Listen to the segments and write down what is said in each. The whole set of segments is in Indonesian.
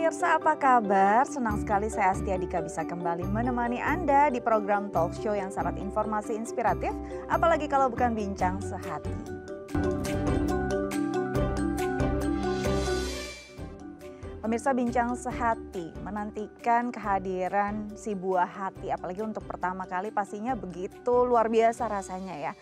pemirsa, apa kabar? Senang sekali saya Astia Dika bisa kembali menemani Anda di program talk show yang syarat informasi inspiratif, apalagi kalau bukan bincang sehati. Pemirsa, bincang sehati menantikan kehadiran si buah hati, apalagi untuk pertama kali pastinya begitu luar biasa rasanya ya.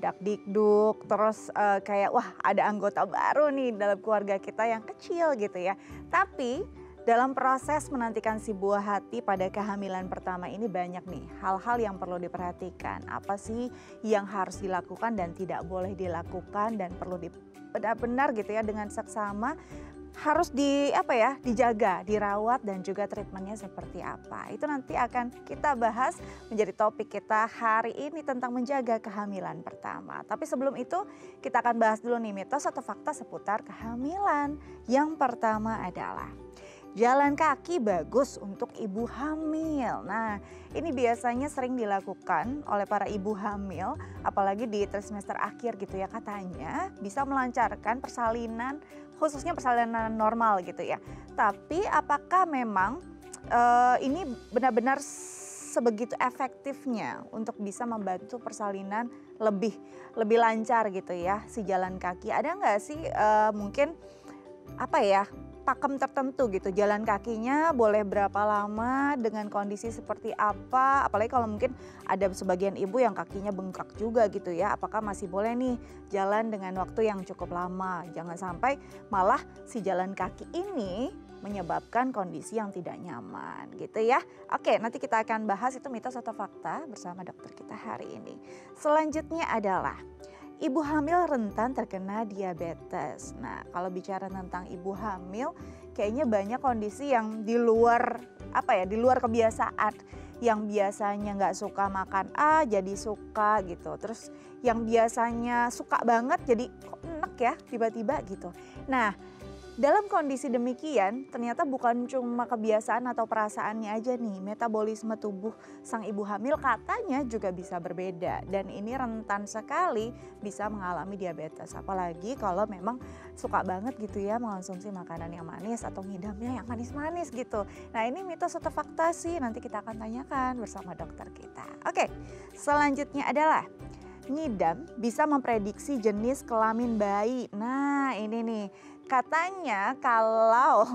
Dakdikduk, terus kayak wah ada anggota baru nih dalam keluarga kita yang kecil gitu ya. Tapi dalam proses menantikan si buah hati pada kehamilan pertama ini banyak nih hal-hal yang perlu diperhatikan. Apa sih yang harus dilakukan dan tidak boleh dilakukan dan perlu benar-benar gitu ya dengan seksama harus dijaga, dirawat dan juga treatmentnya seperti apa. Itu nanti akan kita bahas menjadi topik kita hari ini tentang menjaga kehamilan pertama. Tapi sebelum itu kita akan bahas dulu nih mitos atau fakta seputar kehamilan. Yang pertama adalah jalan kaki bagus untuk ibu hamil. Nah, ini biasanya sering dilakukan oleh para ibu hamil, apalagi di trimester akhir gitu ya, katanya bisa melancarkan persalinan, khususnya persalinan normal gitu ya. Tapi apakah memang ini benar-benar sebegitu efektifnya untuk bisa membantu persalinan lebih lancar gitu ya si jalan kaki? Ada nggak sih mungkin pakem tertentu gitu, jalan kakinya boleh berapa lama dengan kondisi seperti apa, apalagi kalau mungkin ada sebagian ibu yang kakinya bengkak juga gitu ya, apakah masih boleh nih jalan dengan waktu yang cukup lama, jangan sampai malah si jalan kaki ini menyebabkan kondisi yang tidak nyaman gitu ya. Oke, nanti kita akan bahas itu mitos atau fakta bersama dokter kita hari ini. Selanjutnya adalah ibu hamil rentan terkena diabetes. Nah, kalau bicara tentang ibu hamil, kayaknya banyak kondisi yang di luar kebiasaan. Yang biasanya nggak suka makan A jadi suka gitu. Terus yang biasanya suka banget jadi kok enak ya tiba-tiba gitu. Nah, dalam kondisi demikian ternyata bukan cuma kebiasaan atau perasaannya aja nih, metabolisme tubuh sang ibu hamil katanya juga bisa berbeda dan ini rentan sekali bisa mengalami diabetes, apalagi kalau memang suka banget gitu ya mengonsumsi makanan yang manis atau ngidamnya yang manis-manis gitu. Nah, ini mitos atau fakta sih, nanti kita akan tanyakan bersama dokter kita. Oke, selanjutnya adalah ngidam bisa memprediksi jenis kelamin bayi. Nah, ini nih katanya kalau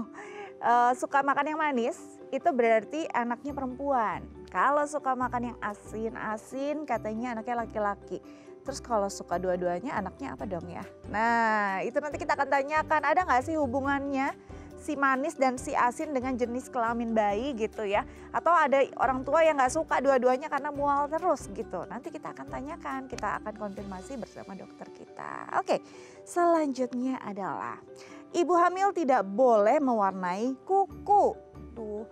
suka makan yang manis itu berarti anaknya perempuan. Kalau suka makan yang asin-asin katanya anaknya laki-laki. Terus kalau suka dua-duanya anaknya apa dong ya? Nah, itu nanti kita akan tanyakan, ada nggak sih hubungannya si manis dan si asin dengan jenis kelamin bayi gitu ya. Atau ada orang tua yang gak suka dua-duanya karena mual terus gitu. Nanti kita akan tanyakan, kita akan konfirmasi bersama dokter kita. Oke, selanjutnya adalah ibu hamil tidak boleh mewarnai kuku. Tuh,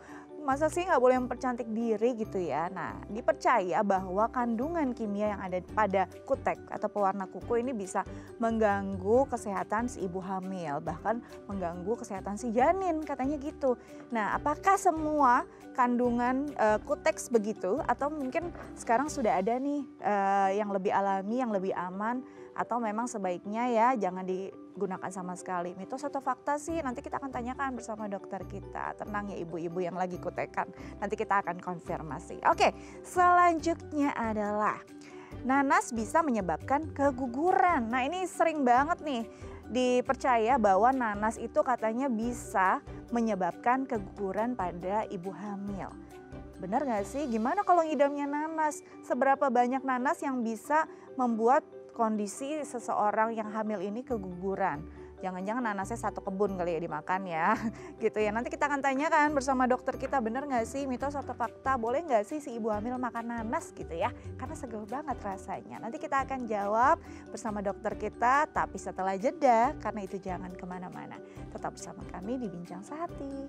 masa sih nggak boleh mempercantik diri gitu ya. Nah, dipercaya bahwa kandungan kimia yang ada pada kutek atau pewarna kuku ini bisa mengganggu kesehatan si ibu hamil, bahkan mengganggu kesehatan si janin katanya gitu. Nah, apakah semua kandungan kuteks begitu atau mungkin sekarang sudah ada nih yang lebih alami, yang lebih aman, atau memang sebaiknya ya jangan digunakan sama sekali? Mitos atau fakta sih nanti kita akan tanyakan bersama dokter kita. Tenang ya ibu-ibu yang lagi kutekan, nanti kita akan konfirmasi. Oke, selanjutnya adalah nanas bisa menyebabkan keguguran. Nah, ini sering banget nih dipercaya bahwa nanas itu katanya bisa menyebabkan keguguran pada ibu hamil. Benar gak sih? Gimana kalau ngidamnya nanas? Seberapa banyak nanas yang bisa membuat kondisi seseorang yang hamil ini keguguran? Jangan-jangan nanasnya satu kebun kali ya dimakan ya gitu ya. Nanti kita akan tanyakan bersama dokter kita, benar gak sih mitos atau fakta, boleh gak sih si ibu hamil makan nanas gitu ya, karena seger banget rasanya. Nanti kita akan jawab bersama dokter kita, tapi setelah jeda, karena itu jangan kemana-mana, tetap bersama kami di Bincang Sehati.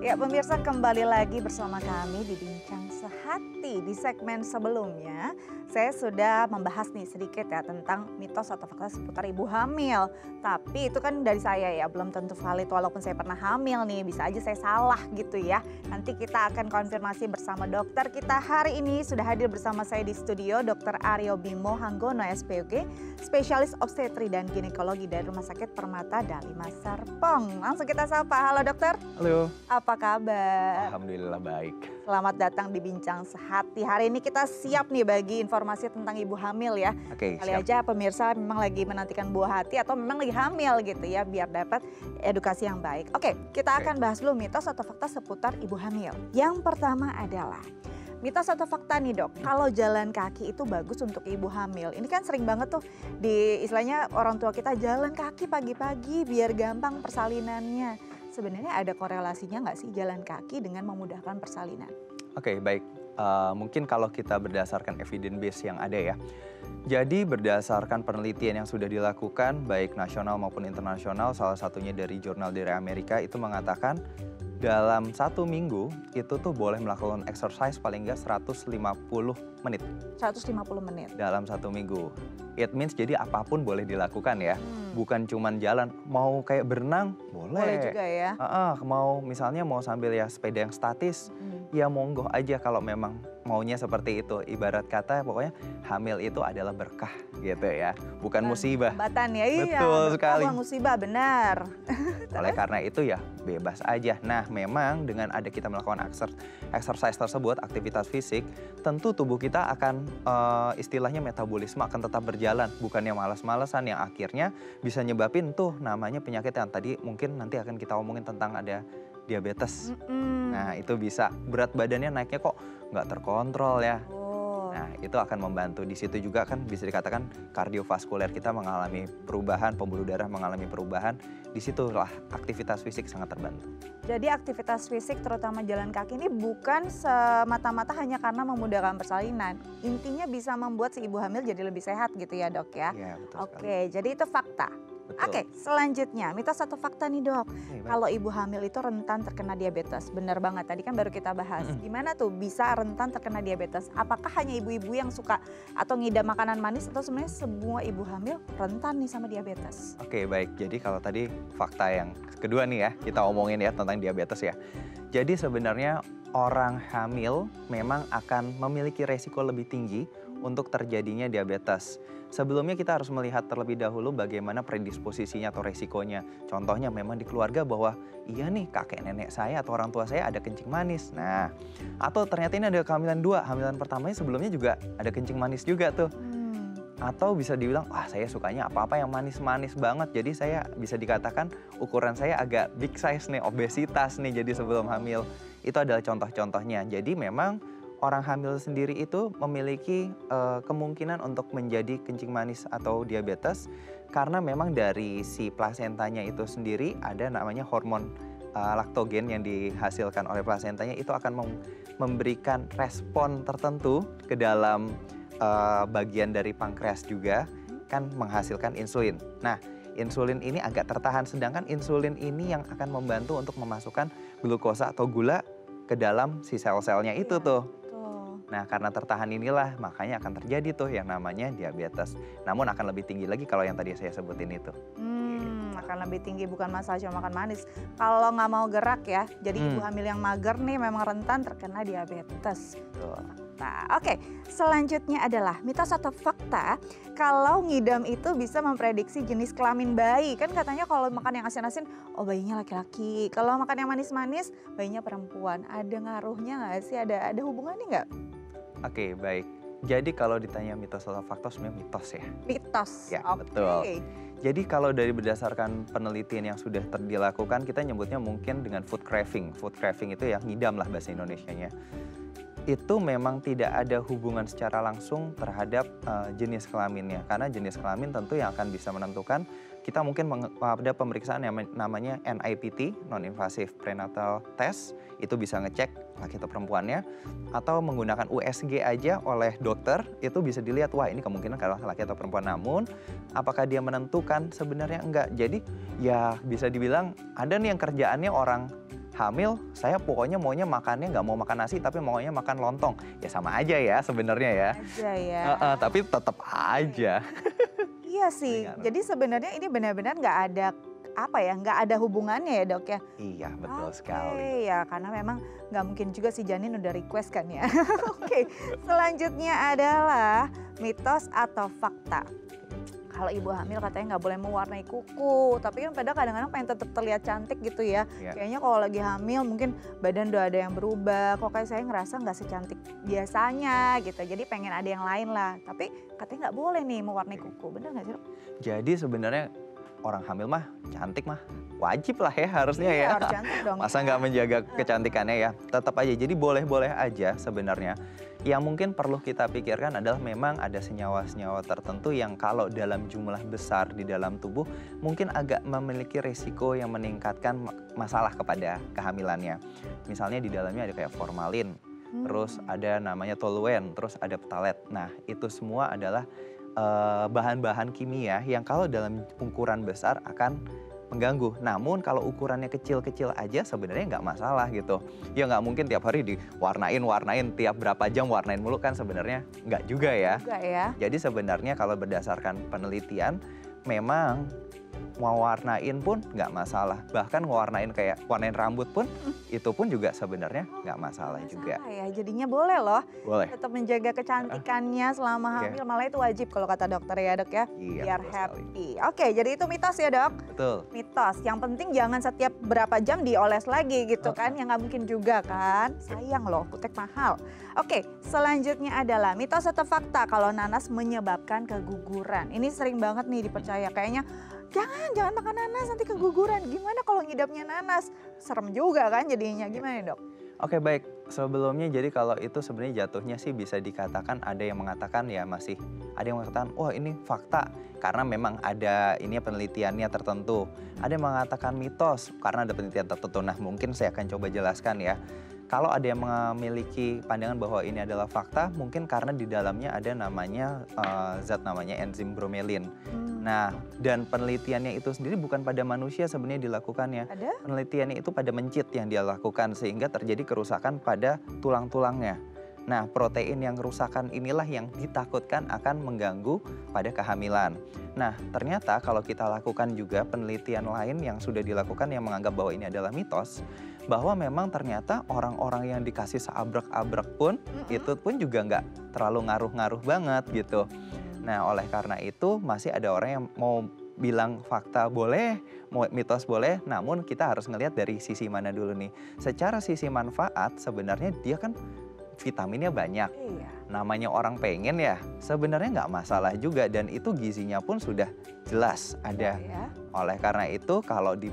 Ya pemirsa, kembali lagi bersama kami di Bincang Sehati. Di segmen sebelumnya saya sudah membahas nih sedikit ya tentang mitos atau fakta seputar ibu hamil. Tapi itu kan dari saya ya, belum tentu valid walaupun saya pernah hamil nih, bisa aja saya salah gitu ya. Nanti kita akan konfirmasi bersama dokter kita hari ini. Sudah hadir bersama saya di studio Dr. Aryo Bimo Hanggono SPOG, spesialis obstetri dan ginekologi dari Rumah Sakit Permata Dalima Serpong. Langsung kita sapa, halo dokter. Halo. Apa kabar? Alhamdulillah baik. Selamat datang di Bincang Sehati. Hari ini kita siap nih bagi informasi tentang ibu hamil ya. Oke, Kali siap. aja pemirsa memang lagi menantikan buah hati atau memang lagi hamil gitu ya, biar dapat edukasi yang baik. Oke, kita akan bahas dulu mitos atau fakta seputar ibu hamil. Yang pertama adalah mitos atau fakta nih dok, kalau jalan kaki itu bagus untuk ibu hamil. Ini kan sering banget tuh di istilahnya orang tua kita jalan kaki pagi-pagi biar gampang persalinannya. Sebenarnya ada korelasinya nggak sih jalan kaki dengan memudahkan persalinan? Oke, baik. Mungkin kalau kita berdasarkan evidence base yang ada ya. Jadi berdasarkan penelitian yang sudah dilakukan baik nasional maupun internasional, salah satunya dari jurnal dari Amerika itu mengatakan dalam 1 minggu itu tuh boleh melakukan exercise paling nggak 150 menit. 150 menit. Dalam 1 minggu. It means jadi apapun boleh dilakukan ya. Bukan cuman jalan, mau kayak berenang boleh. Boleh juga ya. Mau misalnya mau sambil ya sepeda yang statis, ya monggo aja kalau memang maunya seperti itu. Ibarat kata pokoknya hamil itu adalah berkah gitu ya, bukan musibah. Hambatan ya, iya. Betul sekali. Bukan musibah, benar. Oleh karena itu ya bebas aja. Nah memang dengan ada kita melakukan exercise tersebut, aktivitas fisik, tentu tubuh kita akan istilahnya metabolisme akan tetap berjalan. Bukannya malas-malesan yang akhirnya bisa nyebabin tuh namanya penyakit yang tadi mungkin nanti akan kita omongin tentang ada diabetes. Nah itu bisa berat badannya naiknya kok nggak terkontrol ya. Nah itu akan membantu. Di situ juga kan bisa dikatakan kardiovaskuler kita mengalami perubahan, pembuluh darah mengalami perubahan. Disitulah aktivitas fisik sangat terbantu. Jadi aktivitas fisik terutama jalan kaki ini bukan semata-mata hanya karena memudahkan persalinan. Intinya bisa membuat si ibu hamil jadi lebih sehat gitu ya dok ya. Iya betul sekali. Oke, jadi itu fakta. Betul. Oke, selanjutnya mitos atau fakta nih dok. Baik. Kalau ibu hamil itu rentan terkena diabetes. Benar banget, tadi kan baru kita bahas. Gimana tuh bisa rentan terkena diabetes? Apakah hanya ibu-ibu yang suka atau ngidam makanan manis atau sebenarnya semua ibu hamil rentan nih sama diabetes? Oke baik, jadi kalau tadi fakta yang kedua nih ya, kita omongin ya tentang diabetes ya. Jadi sebenarnya orang hamil memang akan memiliki resiko lebih tinggi untuk terjadinya diabetes. Sebelumnya kita harus melihat terlebih dahulu bagaimana predisposisinya atau resikonya. Contohnya memang di keluarga bahwa iya nih kakek nenek saya atau orang tua saya ada kencing manis. Nah, atau ternyata ini ada kehamilan 2, hamilan pertamanya sebelumnya juga ada kencing manis juga tuh. Atau bisa dibilang, wah saya sukanya apa-apa yang manis-manis banget. Jadi saya bisa dikatakan ukuran saya agak big size nih, obesitas nih jadi sebelum hamil. Itu adalah contoh-contohnya. Jadi memang orang hamil sendiri itu memiliki kemungkinan untuk menjadi kencing manis atau diabetes. Karena memang dari si plasentanya itu sendiri ada namanya hormon laktogen yang dihasilkan oleh plasentanya itu akan memberikan respon tertentu ke dalam bagian dari pankreas juga kan menghasilkan insulin. Nah, insulin ini agak tertahan sedangkan insulin ini yang akan membantu untuk memasukkan glukosa atau gula ke dalam si sel-selnya itu tuh. Nah, karena tertahan inilah makanya akan terjadi tuh yang namanya diabetes. Namun akan lebih tinggi lagi kalau yang tadi saya sebutin itu. Akan lebih tinggi, bukan masalah cuma makan manis. Kalau nggak mau gerak ya, jadi ibu hamil yang mager nih memang rentan terkena diabetes. Nah, oke. Selanjutnya adalah mitos atau fakta kalau ngidam itu bisa memprediksi jenis kelamin bayi. Kan katanya kalau makan yang asin-asin, oh bayinya laki-laki. Kalau makan yang manis-manis, bayinya perempuan. Ada ngaruhnya nggak sih? Ada hubungannya nggak? Oke, baik. Jadi kalau ditanya mitos atau fakta sebenarnya mitos ya. Mitos. Ya, Oke. betul. Jadi kalau dari berdasarkan penelitian yang sudah dilakukan, kita nyebutnya mungkin dengan food craving. Food craving itu ya ngidam lah bahasa Indonesianya. Itu memang tidak ada hubungan secara langsung terhadap jenis kelaminnya. Karena jenis kelamin tentu yang akan bisa menentukan, kita mungkin ada pemeriksaan yang namanya NIPT, Non-Invasive Prenatal Test. Itu bisa ngecek laki atau perempuannya. Atau menggunakan USG aja oleh dokter, itu bisa dilihat, wah ini kemungkinan kalau laki atau perempuan. Namun, apakah dia menentukan? Sebenarnya enggak. Jadi ya bisa dibilang ada nih yang kerjaannya orang hamil, saya pokoknya maunya makannya nggak mau makan nasi tapi maunya makan lontong. Ya sama aja ya sebenarnya ya. Aja ya. Tapi tetap aja. Iya sih. Ringan. Jadi sebenarnya ini benar-benar nggak ada apa ya, nggak ada hubungannya ya dok ya. Iya betul Oke, sekali. ya karena memang nggak mungkin juga si janin udah request kan ya. Oke, selanjutnya adalah mitos atau fakta. Kalau ibu hamil katanya nggak boleh mewarnai kuku, tapi kan padahal kadang-kadang pengen tetap terlihat cantik gitu ya. Iya. Kayaknya kalau lagi hamil mungkin badan udah ada yang berubah, kok kayak saya ngerasa nggak secantik biasanya gitu. Jadi pengen ada yang lain lah, tapi katanya nggak boleh nih mewarnai kuku, bener nggak sih dok? Jadi sebenarnya orang hamil mah cantik mah wajib lah ya harusnya Iya, ya. harus cantik dong. Masa nggak menjaga kecantikannya ya? Tetap aja. Jadi boleh-boleh aja sebenarnya. Yang mungkin perlu kita pikirkan adalah memang ada senyawa-senyawa tertentu yang kalau dalam jumlah besar di dalam tubuh mungkin agak memiliki risiko yang meningkatkan masalah kepada kehamilannya. Misalnya di dalamnya ada kayak formalin, terus ada namanya toluen, terus ada phthalate. Nah itu semua adalah bahan-bahan kimia yang kalau dalam ukuran besar akan mengganggu. Namun kalau ukurannya kecil-kecil aja sebenarnya nggak masalah gitu. Ya nggak mungkin tiap hari diwarnain tiap berapa jam warnain mulu kan sebenarnya nggak juga ya. Juga ya. Jadi sebenarnya kalau berdasarkan penelitian memang mau warnain pun nggak masalah. Bahkan warnain rambut pun itu pun juga sebenarnya nggak masalah juga. Masalah ya, jadinya boleh loh. Boleh. Tetap menjaga kecantikannya selama hamil, malah itu wajib kalau kata dokter ya dok ya. Iya, Biar betul sekali. happy. Oke, jadi itu mitos ya dok. Betul. Mitos. Yang penting jangan setiap berapa jam dioles lagi gitu kan. Yang nggak mungkin juga kan. Sayang loh, kutek mahal. Oke, selanjutnya adalah mitos atau fakta kalau nanas menyebabkan keguguran. Ini sering banget nih dipercaya. Kayaknya jangan makan nanas nanti keguguran. Gimana kalau ngidapnya nanas? Serem juga kan jadinya. Gimana dok? Oke baik, sebelumnya jadi kalau itu sebenarnya jatuhnya sih bisa dikatakan ada yang mengatakan ya masih ada yang mengatakan wah ini fakta karena memang ada ini penelitiannya tertentu. Ada yang mengatakan mitos karena ada penelitian tertentu. Nah mungkin saya akan coba jelaskan ya. Kalau ada yang memiliki pandangan bahwa ini adalah fakta, mungkin karena di dalamnya ada namanya zat namanya enzim bromelin. Nah, dan penelitiannya itu sendiri bukan pada manusia sebenarnya dilakukannya. Ada? Penelitiannya itu pada mencit yang dia lakukan sehingga terjadi kerusakan pada tulang-tulangnya. Nah, protein yang kerusakan inilah yang ditakutkan akan mengganggu pada kehamilan. Nah, ternyata kalau kita lakukan juga penelitian lain yang sudah dilakukan yang menganggap bahwa ini adalah mitos, bahwa memang ternyata orang-orang yang dikasih seabrek-abrek pun itu pun juga nggak terlalu ngaruh-ngaruh banget gitu. Nah, oleh karena itu masih ada orang yang mau bilang fakta boleh, mau mitos boleh, namun kita harus ngelihat dari sisi mana dulu nih. Secara sisi manfaat sebenarnya dia kan vitaminnya banyak. Iya. Namanya orang pengen ya, sebenarnya nggak masalah juga dan itu gizinya pun sudah jelas ada. Ya. Oleh karena itu kalau di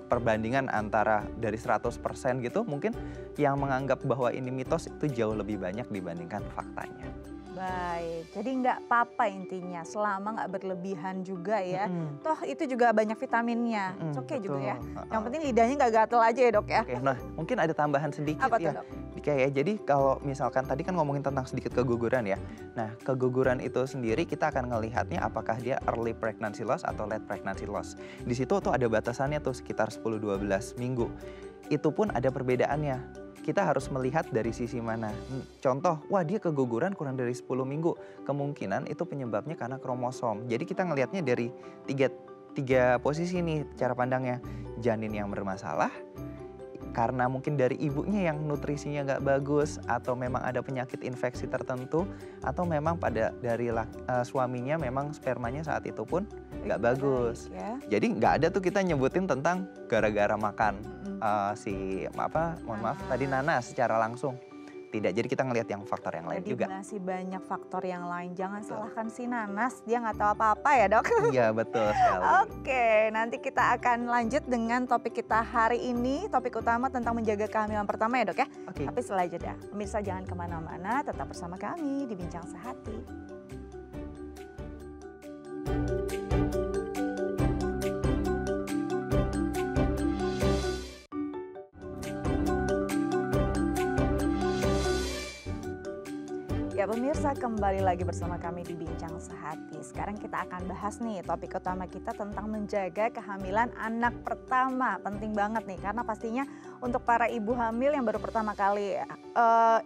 perbandingan antara dari 100% gitu mungkin yang menganggap bahwa ini mitos itu jauh lebih banyak dibandingkan faktanya. Baik, jadi nggak apa-apa intinya selama nggak berlebihan juga ya. Toh itu juga banyak vitaminnya, oke juga ya. Yang penting lidahnya nggak gatel aja ya dok ya. Oke, nah mungkin ada tambahan sedikit Apa ya. tuh dok? Kayak jadi kalau misalkan tadi kan ngomongin tentang sedikit keguguran ya. Nah keguguran itu sendiri kita akan ngelihatnya apakah dia early pregnancy loss atau late pregnancy loss. Di situ tuh ada batasannya tuh sekitar 10-12 minggu. Itu pun ada perbedaannya. Kita harus melihat dari sisi mana. Contoh, wah dia keguguran kurang dari 10 minggu. Kemungkinan itu penyebabnya karena kromosom. Jadi kita ngelihatnya dari tiga posisi nih cara pandangnya. Janin yang bermasalah, karena mungkin dari ibunya yang nutrisinya nggak bagus, atau memang ada penyakit infeksi tertentu, atau memang dari suaminya memang spermanya saat itu pun nggak bagus. Ya. Jadi nggak ada tuh kita nyebutin tentang gara-gara makan mohon maaf tadi nanas secara langsung. Tidak, jadi kita ngelihat yang faktor yang lain Jadi juga. masih banyak faktor yang lain. Jangan salahkan si nanas, dia nggak tahu apa-apa ya dok. Iya betul sekali. Oke, nanti kita akan lanjut dengan topik kita hari ini. Topik utama tentang menjaga kehamilan pertama ya dok ya. Oke. Tapi setelah jeda, pemirsa jangan kemana-mana, tetap bersama kami di Bincang Sehati. Ya Ya pemirsa, kembali lagi bersama kami di Bincang Sehati. Sekarang kita akan bahas nih topik utama kita tentang menjaga kehamilan anak pertama. Penting banget nih karena pastinya untuk para ibu hamil yang baru pertama kali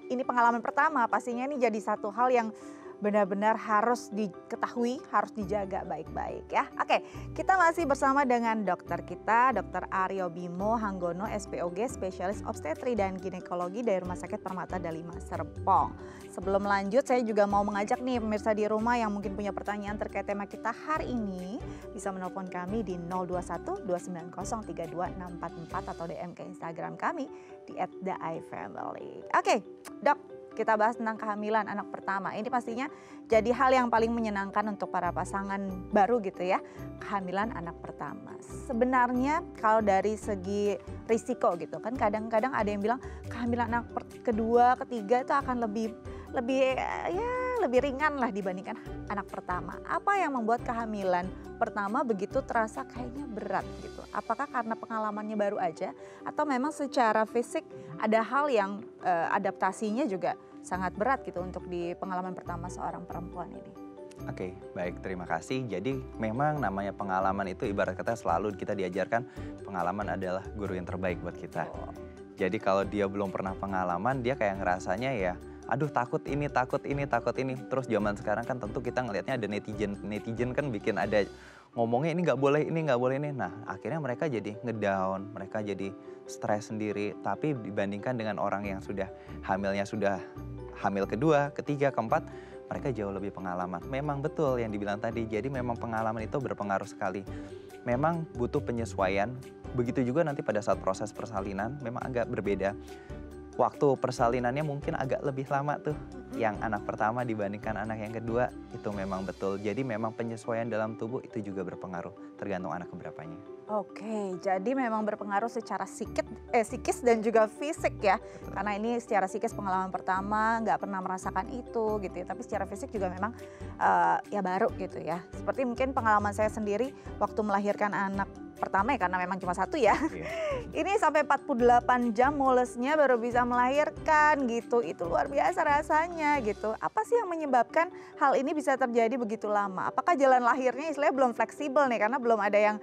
ini pengalaman pertama, pastinya ini jadi satu hal yang benar-benar harus diketahui, harus dijaga baik-baik ya. Oke, kita masih bersama dengan dokter kita, Dr. Aryo Bimo Hanggono, SPOG, Spesialis Obstetri dan Ginekologi dari Rumah Sakit Permata Dalima Serpong. Sebelum lanjut, saya juga mau mengajak nih pemirsa di rumah yang mungkin punya pertanyaan terkait tema kita hari ini, bisa menelpon kami di 021 290 32644 atau DM ke Instagram kami di @theifamily. Oke, Dok. Kita bahas tentang kehamilan anak pertama. Ini pastinya jadi hal yang paling menyenangkan untuk para pasangan baru gitu ya. Kehamilan anak pertama. Sebenarnya kalau dari segi risiko gitu kan kadang-kadang ada yang bilang kehamilan anak kedua, ketiga itu akan lebih ringan lah dibandingkan anak pertama. Apa yang membuat kehamilan pertama begitu terasa kayaknya berat gitu? Apakah karena pengalamannya baru aja atau memang secara fisik ada hal yang adaptasinya juga sangat berat gitu untuk di pengalaman pertama seorang perempuan ini? Oke, baik, terima kasih. Jadi memang namanya pengalaman itu ibarat kata selalu kita diajarkan pengalaman adalah guru yang terbaik buat kita. Oh. Jadi kalau dia belum pernah pengalaman, dia kayak ngerasanya ya, aduh takut ini, takut ini, takut ini. Terus zaman sekarang kan tentu kita ngelihatnya ada netizen kan bikin ada ngomongnya ini nggak boleh ini. Nah akhirnya mereka jadi ngedown, mereka jadi stres sendiri. Tapi dibandingkan dengan orang yang sudah hamil kedua, ketiga, keempat, mereka jauh lebih pengalaman. Memang betul yang dibilang tadi, jadi memang pengalaman itu berpengaruh sekali. Memang butuh penyesuaian, begitu juga nanti pada saat proses persalinan memang agak berbeda. Waktu persalinannya mungkin agak lebih lama tuh yang anak pertama dibandingkan anak yang kedua, itu memang betul. Jadi memang penyesuaian dalam tubuh itu juga berpengaruh, tergantung anak keberapanya. Oke, jadi memang berpengaruh secara psikis dan juga fisik ya. Karena ini secara psikis pengalaman pertama nggak pernah merasakan itu gitu ya. Tapi secara fisik juga memang ya baru gitu ya. Seperti mungkin pengalaman saya sendiri waktu melahirkan anak pertama ya karena memang cuma satu ya. Iya. Ini sampai 48 jam mulesnya baru bisa melahirkan gitu. Itu luar biasa rasanya gitu. Apa sih yang menyebabkan hal ini bisa terjadi begitu lama? Apakah jalan lahirnya istilahnya belum fleksibel nih karena belum ada yang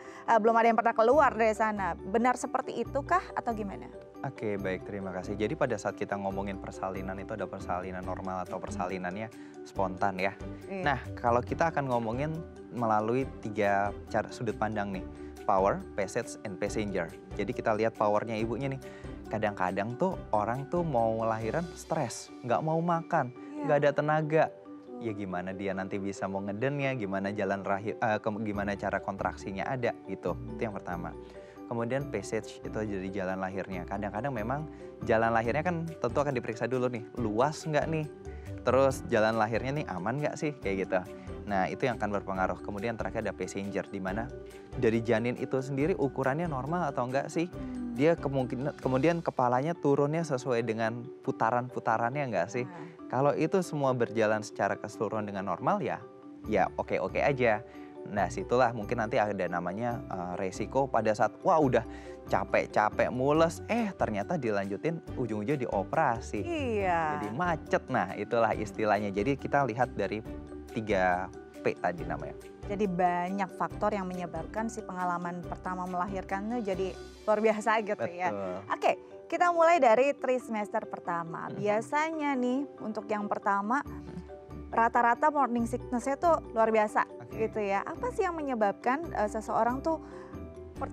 pernah keluar dari sana. Benar seperti itu kah atau gimana? Oke, baik, terima kasih. Jadi pada saat kita ngomongin persalinan itu ada persalinan normal atau persalinannya spontan ya. Iya. Nah, kalau kita akan ngomongin melalui 3 cara sudut pandang nih. Power, passage, and passenger. Jadi kita lihat powernya ibunya nih. Kadang-kadang tuh orang tuh mau lahiran stres, nggak mau makan, nggak ada tenaga. Ya gimana dia nanti bisa mau ngedennya, gimana gimana cara kontraksinya ada gitu. Itu yang pertama. Kemudian passage itu jadi jalan lahirnya. Kadang-kadang memang jalan lahirnya kan tentu akan diperiksa dulu nih, luas nggak nih? Terus jalan lahirnya nih aman nggak sih kayak gitu. Nah itu yang akan berpengaruh. Kemudian terakhir ada passenger, di mana dari janin itu sendiri ukurannya normal atau enggak sih? Dia kemudian kepalanya turunnya sesuai dengan putaran-putarannya enggak sih? Kalau itu semua berjalan secara keseluruhan dengan normal ya oke-oke aja. Nah situlah mungkin nanti ada namanya resiko pada saat wah udah capek-capek mules ternyata dilanjutin ujung-ujungnya dioperasi. Iya. Jadi macet, nah itulah istilahnya. Jadi kita lihat dari 3P tadi namanya. Jadi banyak faktor yang menyebabkan si pengalaman pertama melahirkan itu jadi luar biasa gitu ya. Oke, kita mulai dari trimester pertama. Biasanya nih untuk yang pertama rata-rata morning sickness-nya tuh luar biasa gitu ya. Apa sih yang menyebabkan seseorang tuh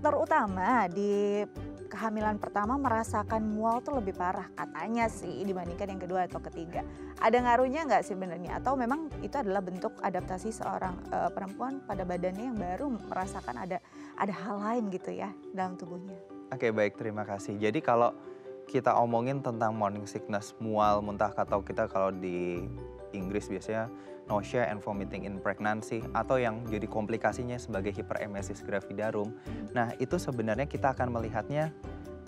terutama di kehamilan pertama merasakan mual tuh lebih parah katanya sih dibandingkan yang kedua atau ketiga. Ada ngaruhnya nggak sih sebenarnya atau memang itu adalah bentuk adaptasi seorang perempuan pada badannya yang baru merasakan ada hal lain gitu ya dalam tubuhnya? Oke, baik, terima kasih. Jadi kalau kita omongin tentang morning sickness, mual, muntah, atau kita kalau di Inggris biasanya nausea and vomiting in pregnancy, atau yang jadi komplikasinya sebagai hyperemesis gravidarum. Nah itu sebenarnya kita akan melihatnya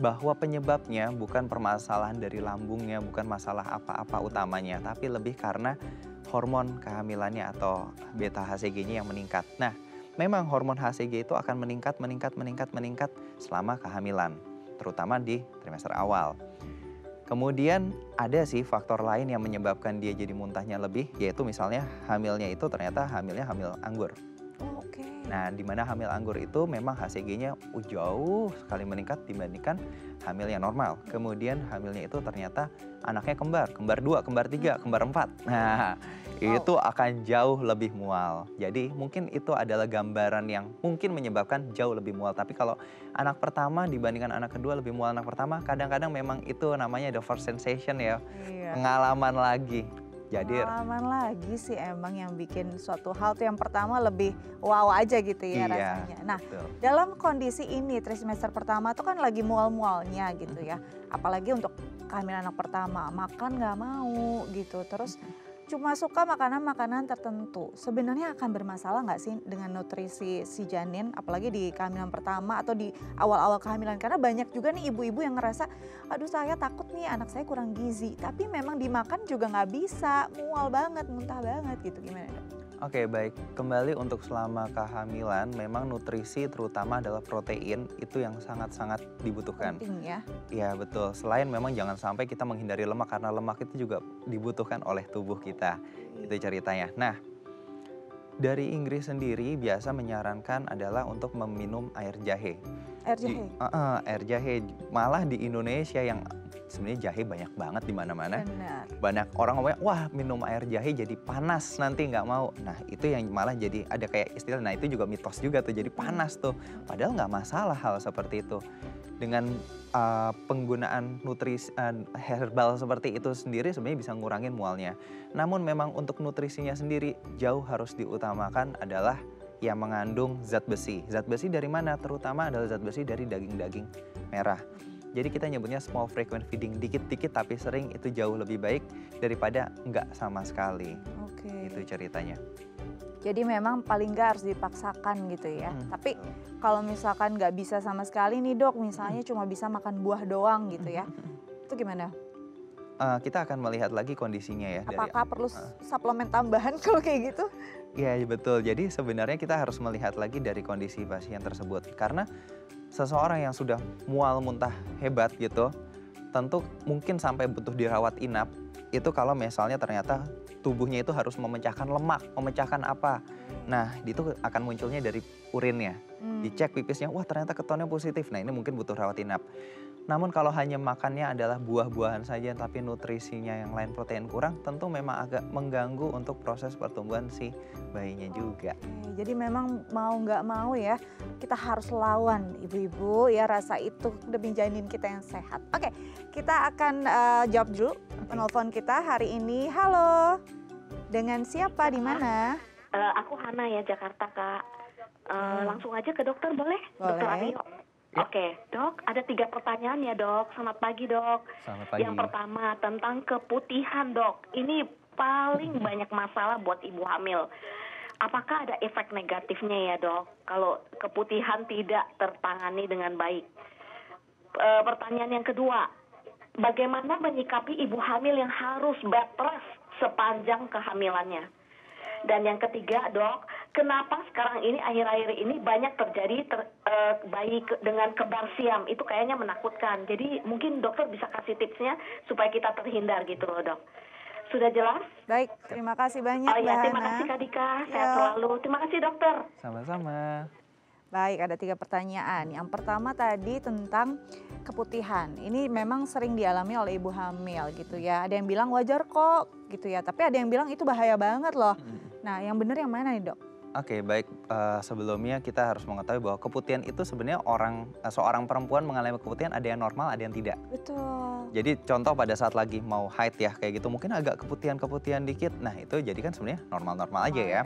bahwa penyebabnya bukan permasalahan dari lambungnya, bukan masalah apa-apa utamanya, tapi lebih karena hormon kehamilannya atau beta HCG-nya yang meningkat. Nah memang hormon HCG itu akan meningkat selama kehamilan, terutama di trimester awal. Kemudian ada sih faktor lain yang menyebabkan dia jadi muntahnya lebih, yaitu misalnya hamilnya itu ternyata hamil anggur. Oh, oke. Nah, di mana hamil anggur itu memang HCG-nya jauh sekali meningkat dibandingkan hamil yang normal. Kemudian hamilnya itu ternyata anaknya kembar 2, kembar 3, kembar 4. Nah, itu akan jauh lebih mual. Jadi mungkin itu adalah gambaran yang mungkin menyebabkan jauh lebih mual. Tapi kalau anak pertama dibandingkan anak kedua lebih mual anak pertama, kadang-kadang memang itu namanya the first sensation ya, Iya. pengalaman lagi. Jadi Pengalaman lagi sih emang yang bikin suatu hal tuh yang pertama lebih wow aja gitu ya iya, rasanya. Nah, betul. dalam kondisi ini trimester pertama tuh kan lagi mual-mualnya gitu ya. Apalagi untuk kehamilan anak pertama, makan nggak mau gitu. Terus cuma suka makanan-makanan tertentu. Sebenarnya akan bermasalah nggak sih dengan nutrisi si janin, apalagi di kehamilan pertama atau di awal-awal kehamilan? Karena banyak juga nih ibu-ibu yang ngerasa, aduh saya takut nih anak saya kurang gizi. Tapi memang dimakan juga nggak bisa, mual banget, muntah banget gitu. Gimana dok? Oke, baik. Kembali untuk selama kehamilan, memang nutrisi terutama adalah protein itu yang sangat-sangat dibutuhkan. Penting ya. Iya, betul. Selain memang jangan sampai kita menghindari lemak karena lemak itu juga dibutuhkan oleh tubuh kita. Itu ceritanya. Nah, dari Inggris sendiri biasa menyarankan adalah untuk meminum air jahe. Air jahe. Air jahe. Malah di Indonesia yang sebenarnya jahe banyak banget di mana-mana. Benar. Banyak orang ngomongnya, wah minum air jahe jadi panas nanti nggak mau. Nah itu yang malah jadi ada kayak istilah, nah itu juga mitos juga tuh, jadi panas tuh. Padahal nggak masalah hal seperti itu. Dengan penggunaan nutrisi herbal seperti itu sendiri sebenarnya bisa ngurangin mualnya. Namun memang untuk nutrisinya sendiri jauh harus diutamakan adalah yang mengandung zat besi. Zat besi dari mana? Terutama adalah zat besi dari daging-daging merah. Jadi kita nyebutnya small frequent feeding, dikit-dikit tapi sering, itu jauh lebih baik daripada nggak sama sekali. Oke. Itu ceritanya. Jadi memang paling nggak harus dipaksakan gitu ya. Tapi kalau misalkan nggak bisa sama sekali nih dok, misalnya cuma bisa makan buah doang gitu ya. Itu gimana? Kita akan melihat lagi kondisinya ya. Apakah perlu suplemen tambahan kalau kayak gitu? Iya betul, jadi sebenarnya kita harus melihat lagi dari kondisi pasien tersebut. Karena seseorang yang sudah mual muntah hebat gitu, tentu mungkin sampai butuh dirawat inap. Itu kalau misalnya ternyata tubuhnya itu harus memecahkan lemak, memecahkan apa. Nah itu akan munculnya dari urinnya. Dicek pipisnya, wah ternyata ketonnya positif. Nah ini mungkin butuh rawat inap. Namun kalau hanya makannya adalah buah-buahan saja tapi nutrisinya yang lain protein kurang, tentu memang agak mengganggu untuk proses pertumbuhan si bayinya juga. Oke, jadi memang mau nggak mau ya kita harus lawan ibu-ibu ya rasa itu demi janin kita yang sehat. Oke, kita akan jawab dulu penelpon kita hari ini. Halo, dengan siapa di mana? Aku Hana ya, Jakarta Kak. Langsung aja ke dokter boleh? Dokter Boleh. Aryo. Ya. Oke, dok, ada 3 pertanyaan ya dok. Selamat pagi dok. Selamat pagi. Yang pertama tentang keputihan dok. Ini paling banyak masalah buat ibu hamil. Apakah ada efek negatifnya ya dok kalau keputihan tidak tertangani dengan baik? Pertanyaan yang kedua, bagaimana menyikapi ibu hamil yang harus bed rest sepanjang kehamilannya? Dan yang ketiga dok, kenapa sekarang ini akhir-akhir ini banyak terjadi bayi dengan kembar siam? Itu kayaknya menakutkan. Jadi mungkin dokter bisa kasih tipsnya supaya kita terhindar gitu loh dok. Sudah jelas? Baik, terima kasih banyak Oh Mbak ya, terima Hana. kasih Kak Dika. Sehat Ya. selalu. Terima kasih dokter. Sama-sama. Baik, ada 3 pertanyaan. Yang pertama tadi tentang keputihan. Ini memang sering dialami oleh ibu hamil gitu ya. Ada yang bilang wajar kok gitu ya, tapi ada yang bilang itu bahaya banget loh. Nah, yang benar yang mana nih dok? Oke, baik. Sebelumnya kita harus mengetahui bahwa keputihan itu sebenarnya seorang perempuan mengalami keputihan ada yang normal, ada yang tidak. Betul. Jadi contoh pada saat lagi mau haid ya kayak gitu, mungkin agak keputihan dikit. Nah itu jadi kan sebenarnya normal-normal aja ya.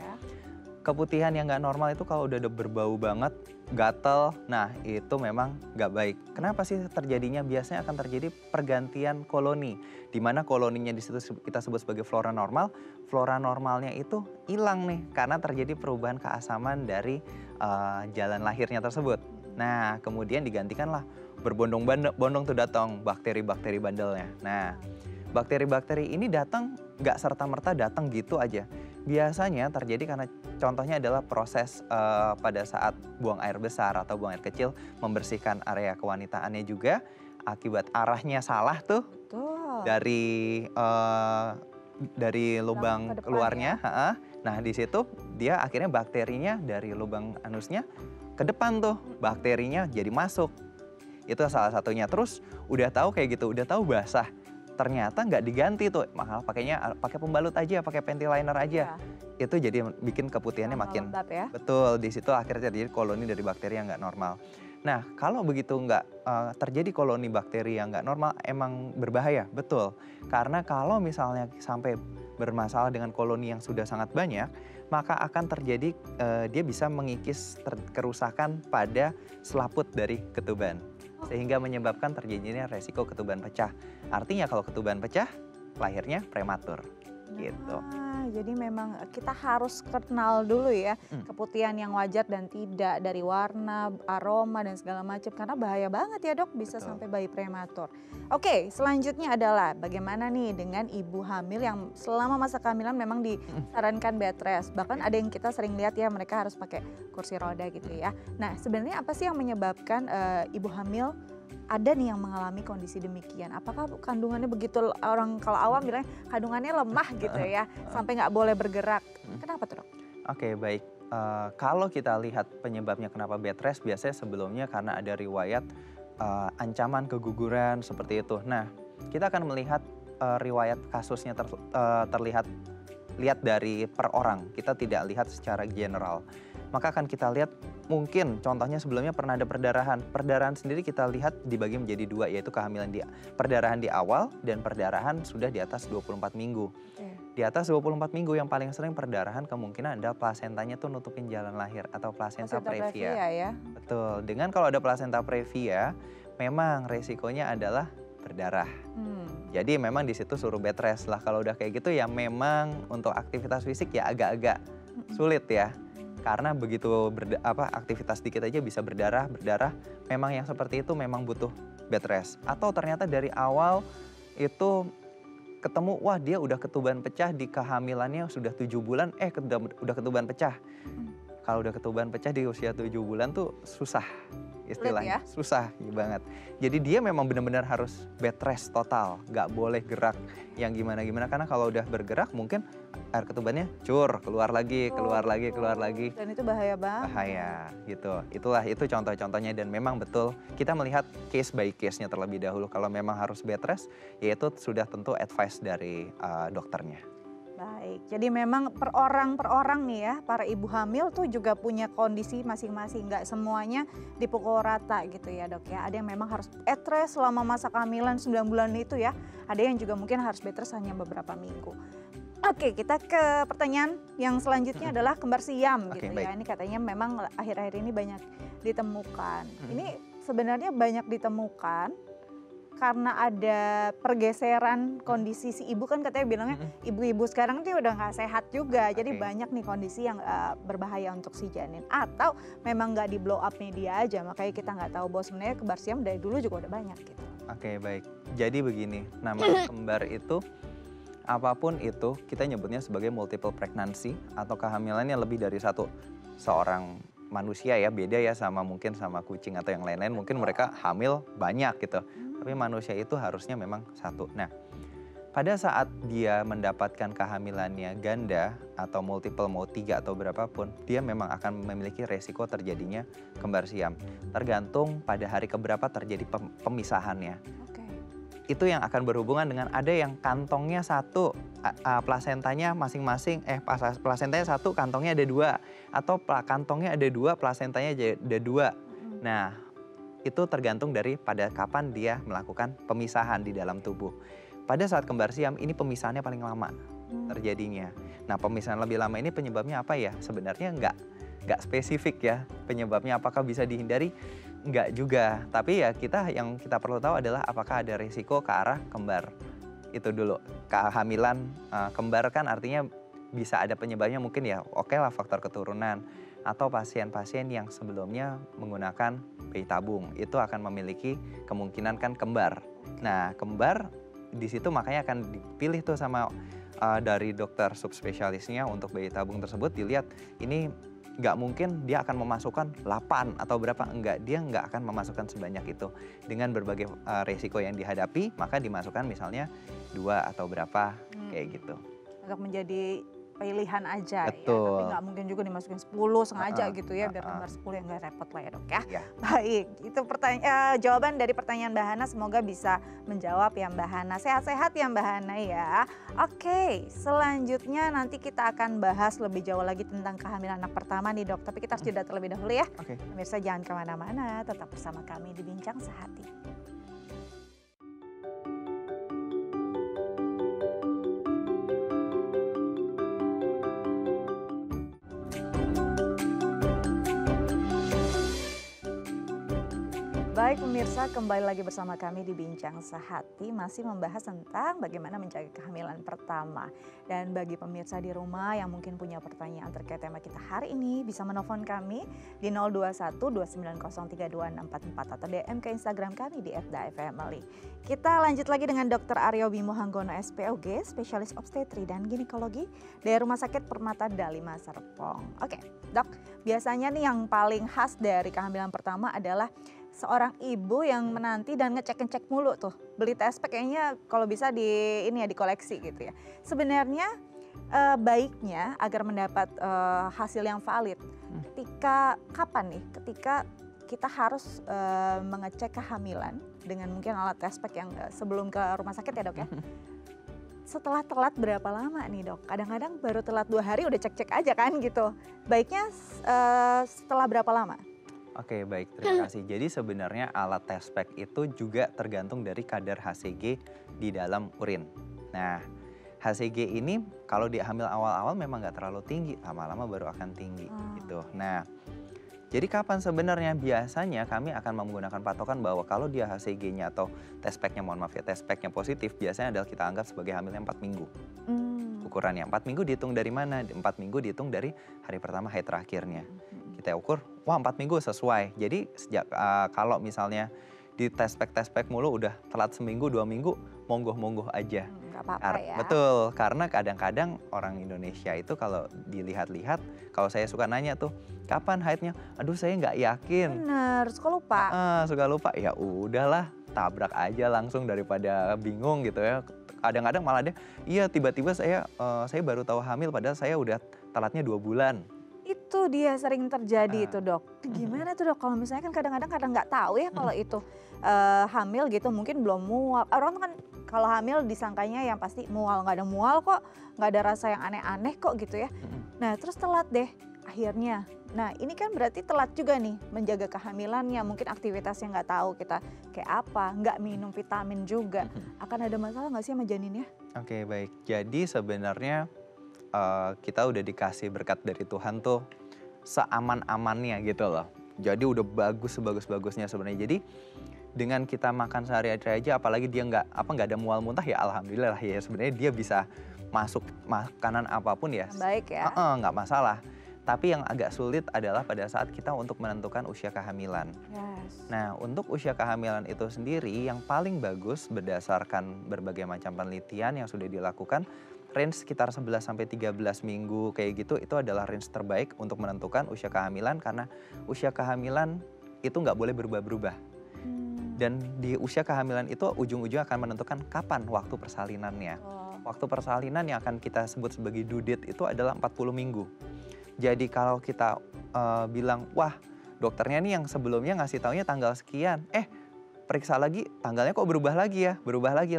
Keputihan yang nggak normal itu kalau udah berbau banget, gatel, nah itu memang nggak baik. Kenapa sih terjadinya? Biasanya akan terjadi pergantian koloni. Di mana koloninya di situ kita sebut sebagai flora normal. Flora normalnya itu hilang nih karena terjadi perubahan keasaman dari jalan lahirnya tersebut. Nah kemudian digantikanlah berbondong-bondong tuh datang bakteri-bakteri bandelnya. Nah bakteri-bakteri ini datang nggak serta-merta datang gitu aja. Biasanya terjadi karena contohnya adalah proses pada saat buang air besar atau buang air kecil, membersihkan area kewanitaannya juga, akibat arahnya salah tuh Betul. dari lubang Ke depan keluarnya. ya. Heeh. Nah di situ dia akhirnya bakterinya dari lubang anusnya ke depan tuh, bakterinya jadi masuk. Itu salah satunya. Terus udah tahu kayak gitu, udah tahu basah. Ternyata nggak diganti tuh, mahal pakainya pakai pembalut aja, pakai panty liner aja. Iya. Itu jadi bikin keputihannya Tambah makin lembab ya. betul. Di situ akhirnya terjadi koloni dari bakteri yang nggak normal. Nah, kalau begitu nggak terjadi koloni bakteri yang nggak normal, emang berbahaya, betul. Karena kalau misalnya sampai bermasalah dengan koloni yang sudah sangat banyak, maka akan terjadi dia bisa mengikis kerusakan pada selaput dari ketuban. Sehingga menyebabkan terjadinya resiko ketuban pecah. Artinya kalau ketuban pecah, lahirnya prematur. Gitu. Nah, jadi memang kita harus kenal dulu ya keputihan yang wajar dan tidak, dari warna, aroma dan segala macam, karena bahaya banget ya dok, bisa Betul. sampai bayi prematur. Oke, selanjutnya adalah bagaimana nih dengan ibu hamil yang selama masa kehamilan memang disarankan bed rest, bahkan ada yang kita sering lihat ya mereka harus pakai kursi roda gitu ya. Nah sebenarnya apa sih yang menyebabkan ibu hamil ada nih yang mengalami kondisi demikian? Apakah kandungannya begitu, orang kalau awam bilangnya kandungannya lemah gitu ya, sampai nggak boleh bergerak. Kenapa tuh dok? Oke, baik. Kalau kita lihat penyebabnya kenapa bed rest, biasanya sebelumnya karena ada riwayat ancaman keguguran seperti itu. Nah, kita akan melihat riwayat kasusnya lihat dari per orang. Kita tidak lihat secara general. Maka akan kita lihat mungkin contohnya sebelumnya pernah ada perdarahan. Perdarahan sendiri kita lihat dibagi menjadi dua, yaitu kehamilan perdarahan di awal dan perdarahan sudah di atas 24 minggu. Di atas 24 minggu yang paling sering perdarahan kemungkinan ada plasentanya tuh nutupin jalan lahir atau plasenta previa. Ya. Betul. Dengan kalau ada plasenta previa, memang resikonya adalah berdarah. Jadi memang di situ suruh bed rest lah. Kalau udah kayak gitu ya memang untuk aktivitas fisik ya agak-agak sulit ya. Karena begitu aktivitas dikit aja bisa berdarah. Memang yang seperti itu memang butuh bed rest. Atau ternyata dari awal itu ketemu, wah dia udah ketuban pecah di kehamilannya sudah 7 bulan, udah ketuban pecah. Kalau udah ketuban pecah di usia 7 bulan tuh susah istilahnya. Susah banget. Jadi dia memang benar-benar harus bed rest total. Gak boleh gerak yang gimana-gimana. Karena kalau udah bergerak mungkin air ketubannya keluar lagi. Dan itu bahaya banget. Bahaya gitu. Itu contoh-contohnya, dan memang betul kita melihat case by case-nya terlebih dahulu. Kalau memang harus bed rest, yaitu sudah tentu advice dari dokternya. Baik, jadi memang per orang nih ya, para ibu hamil tuh juga punya kondisi masing-masing. Nggak semuanya dipukul rata gitu ya dok ya. Ada yang memang harus bed rest selama masa kehamilan 9 bulan itu ya. Ada yang juga mungkin harus bed rest hanya beberapa minggu. Oke, kita ke pertanyaan yang selanjutnya adalah kembar siam gitu ya. Ini katanya memang akhir-akhir ini banyak ditemukan. Ini sebenarnya banyak ditemukan karena ada pergeseran kondisi si ibu, kan katanya bilangnya ibu-ibu sekarang tuh udah nggak sehat juga. Jadi banyak nih kondisi yang berbahaya untuk si janin. Atau memang nggak di blow up media aja, makanya kita nggak tahu bahwa sebenarnya kembar siam dari dulu juga udah banyak gitu. Oke, baik. Jadi begini, nama kembar itu apapun itu kita nyebutnya sebagai multiple pregnancy atau kehamilannya lebih dari satu. Seorang manusia ya beda ya sama mungkin sama kucing atau yang lain-lain, mungkin mereka hamil banyak gitu. Tapi manusia itu harusnya memang satu. Nah, pada saat dia mendapatkan kehamilannya ganda atau multiple, mau 3 atau berapapun, dia memang akan memiliki resiko terjadinya kembar siam. Tergantung pada hari keberapa terjadi pemisahannya. Itu yang akan berhubungan dengan ada yang kantongnya satu, plasentanya masing-masing, plasentanya satu, kantongnya ada 2. Atau kantongnya ada 2, plasentanya ada 2. Nah, itu tergantung dari pada kapan dia melakukan pemisahan di dalam tubuh. Pada saat kembar siam ini pemisahannya paling lama terjadinya. Nah, pemisahan lebih lama ini penyebabnya apa ya? Sebenarnya nggak spesifik ya penyebabnya. Apakah bisa dihindari? Nggak juga. Tapi ya yang kita perlu tahu adalah apakah ada risiko ke arah kembar. Itu dulu. Kehamilan kembar kan artinya bisa ada penyebabnya, mungkin ya oke lah faktor keturunan. Atau pasien-pasien yang sebelumnya menggunakan bayi tabung, itu akan memiliki kemungkinan kan kembar. Nah, kembar di situ makanya akan dipilih tuh sama dari dokter subspesialisnya untuk bayi tabung tersebut, dilihat ini nggak mungkin dia akan memasukkan 8 atau berapa, enggak, dia nggak akan memasukkan sebanyak itu. Dengan berbagai resiko yang dihadapi, maka dimasukkan misalnya 2 atau berapa, kayak gitu. Untuk menjadi pilihan aja ya, tapi Betul. nggak mungkin juga dimasukin 10 sengaja gitu ya, biar nomor 10 yang nggak repot lah ya dok ya. Iya. Baik, itu jawaban dari pertanyaan Mbak Hana, semoga bisa menjawab ya Mbak Hana. Sehat-sehat ya Mbak Hana ya. Oke, selanjutnya nanti kita akan bahas lebih jauh lagi tentang kehamilan anak pertama nih dok, tapi kita harus jeda terlebih dahulu ya. Oke. Pemirsa jangan kemana-mana, tetap bersama kami di Bincang Sehati. Baik pemirsa, kembali lagi bersama kami di Bincang Sehati, masih membahas tentang bagaimana menjaga kehamilan pertama. Dan bagi pemirsa di rumah yang mungkin punya pertanyaan terkait tema kita hari ini, bisa menelpon kami di 021 290 32644 atau DM ke Instagram kami di @daefamily. Kita lanjut lagi dengan Dr. Aryo Bimo Hanggono SPOG, spesialis obstetri dan ginekologi dari Rumah Sakit Permata Dalima Serpong. Oke, dok, biasanya nih yang paling khas dari kehamilan pertama adalah seorang ibu yang menanti dan ngecek-ngecek mulu tuh. Beli test pack kayaknya kalau bisa dikoleksi gitu ya. Sebenarnya baiknya agar mendapat hasil yang valid, kapan nih? Ketika kita harus mengecek kehamilan dengan mungkin alat test pack yang sebelum ke rumah sakit ya dok ya. Setelah telat berapa lama nih dok? Kadang-kadang baru telat 2 hari udah cek-cek aja kan gitu. Baiknya setelah berapa lama? Oke, baik, terima kasih. Jadi sebenarnya alat test pack itu juga tergantung dari kadar HCG di dalam urin. Nah, HCG ini kalau di hamil awal-awal memang nggak terlalu tinggi, lama-lama baru akan tinggi gitu. Nah, jadi kapan sebenarnya? Biasanya kami akan menggunakan patokan bahwa kalau dia HCG-nya atau test pack-nya, mohon maaf ya, test pack-nya positif, biasanya adalah kita anggap sebagai hamilnya 4 minggu. Ukurannya 4 minggu dihitung dari mana? 4 minggu dihitung dari hari pertama, haid terakhirnya. Kita ukur, wah 4 minggu sesuai. Jadi sejak kalau misalnya di test pack mulu udah telat seminggu 2 minggu, monggo aja. Nggak apa-apa ya. Betul, karena kadang-kadang orang Indonesia itu kalau dilihat-lihat, kalau saya suka nanya tuh, kapan haidnya? Aduh saya nggak yakin. Bener, suka lupa. Suka lupa, ya udahlah tabrak aja langsung daripada bingung gitu ya. Kadang-kadang malah dia, iya tiba-tiba saya baru tahu hamil padahal saya udah telatnya 2 bulan. Itu dia sering terjadi itu dok. Gimana tuh dok kalau misalnya kan kadang-kadang nggak tahu ya kalau itu hamil gitu, mungkin belum mual. Orang kan kalau hamil disangkanya yang pasti mual, nggak ada mual kok, nggak ada rasa yang aneh-aneh kok gitu ya. Nah terus telat deh akhirnya. Nah ini kan berarti telat juga nih menjaga kehamilannya, mungkin aktivitasnya nggak tahu kita kayak apa, nggak minum vitamin juga. Akan ada masalah nggak sih sama janinnya? Oke, baik, jadi sebenarnya kita udah dikasih berkat dari Tuhan tuh seaman-amannya gitu loh. Jadi udah bagus-bagusnya sebenarnya. Jadi dengan kita makan sehari-hari aja, apalagi dia nggak ada mual muntah, ya alhamdulillah ya, sebenarnya dia bisa masuk makanan apapun ya. Baik ya. Nggak masalah. Tapi yang agak sulit adalah pada saat kita untuk menentukan usia kehamilan. Yes. Nah, untuk usia kehamilan itu sendiri yang paling bagus berdasarkan berbagai macam penelitian yang sudah dilakukan, range sekitar 11-13 minggu kayak gitu, itu adalah range terbaik untuk menentukan usia kehamilan, karena usia kehamilan itu nggak boleh berubah-berubah. Dan di usia kehamilan itu ujung-ujungnya akan menentukan kapan waktu persalinannya. Waktu persalinan yang akan kita sebut sebagai due date itu adalah 40 minggu. Jadi kalau kita bilang, wah dokternya nih yang sebelumnya ngasih taunya tanggal sekian, periksa lagi tanggalnya kok berubah lagi